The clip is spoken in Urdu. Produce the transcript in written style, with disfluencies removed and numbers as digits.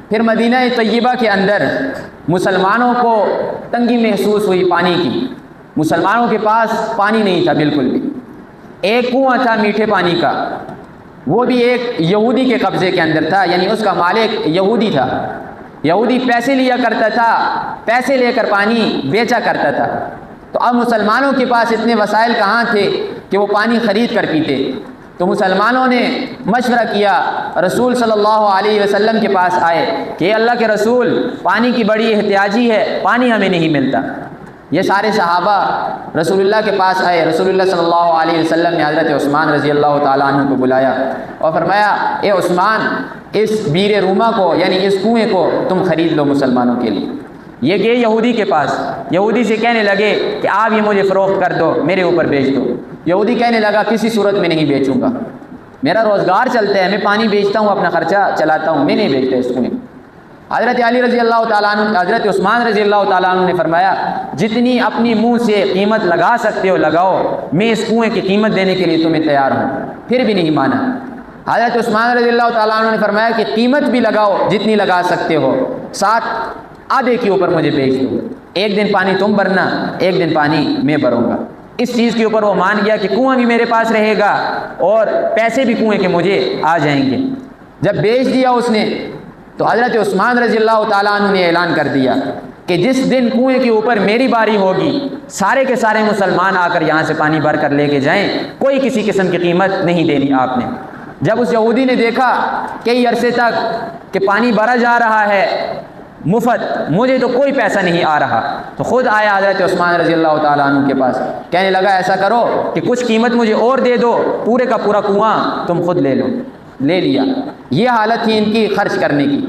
پھر مدینہ طیبہ کے اندر مسلمانوں کو تنگی محسوس ہوئی پانی کی، مسلمانوں کے پاس پانی نہیں تھا بالکل بھی۔ ایک کنواں تھا میٹھے پانی کا، وہ بھی ایک یہودی کے قبضے کے اندر تھا، یعنی اس کا مالک یہودی تھا۔ یہودی پیسے لیا کرتا تھا، پیسے لے کر پانی بیچا کرتا تھا۔ تو اب مسلمانوں کے پاس اتنے وسائل کہاں تھے کہ وہ پانی خرید کر پیتے؟ تو مسلمانوں نے مشورہ کیا، رسول صلی اللہ علیہ وسلم کے پاس آئے کہ اللہ کے رسول، پانی کی بڑی احتیاجی ہے، پانی ہمیں نہیں ملتا۔ یہ سارے صحابہ رسول اللہ کے پاس آئے۔ رسول اللہ صلی اللہ علیہ وسلم نے حضرت عثمان رضی اللہ تعالیٰ عنہ کو بلایا اور فرمایا، اے عثمان، اس بیر روما کو یعنی اس کنویں کو تم خرید لو مسلمانوں کے لیے۔ یہ گئے یہودی کے پاس، یہودی سے کہنے لگے کہ آپ یہ مجھے فروخت کر دو، میرے اوپر بیچ دو۔ یہودی کہنے لگا کسی صورت میں نہیں بیچوں گا، میرا روزگار چلتا ہے، میں پانی بیچتا ہوں، اپنا خرچہ چلاتا ہوں، میں نہیں بیچتا اس کنویں۔ حضرت علی رضی اللہ تعالیٰ عنہ، حضرت عثمان رضی اللہ تعالیٰ عنہ نے فرمایا، جتنی اپنی منہ سے قیمت لگا سکتے ہو لگاؤ، میں اس کنویں کی قیمت دینے کے لیے تمہیں تیار ہوں۔ پھر بھی نہیں مانا۔ حضرت عثمان رضی اللہ تعالیٰ عنہ نے فرمایا کہ قیمت بھی لگاؤ جتنی لگا سکتے ہو، ساتھ آدھے کے اوپر مجھے بیچ دو، ایک دن پانی تم بھرنا، ایک دن پانی میں بھروں گا۔ اس چیز کے اوپر وہ مان گیا کہ کنواں بھی میرے پاس رہے گا اور پیسے بھی کنویں کے مجھے آ جائیں گے۔ جب بیچ دیا اس نے تو حضرت عثمان رضی اللہ تعالیٰ عنہ نے اعلان کر دیا کہ جس دن کنویں کے اوپر میری باری ہوگی، سارے کے سارے مسلمان آ کر یہاں سے پانی بھر کر لے کے جائیں، کوئی کسی قسم کی قیمت نہیں دینی آپ نے۔ جب اس یہودی نے دیکھا کئی عرصے تک کہ پانی بھرا جا رہا ہے مفت، مجھے تو کوئی پیسہ نہیں آ رہا، تو خود آیا حضرت عثمان رضی اللہ تعالیٰ عنہ کے پاس، کہنے لگا ایسا کرو کہ کچھ قیمت مجھے اور دے دو، پورے کا پورا کنواں تم خود لے لو۔ لے لیا۔ یہ حالت تھی ان کی خرچ کرنے کی۔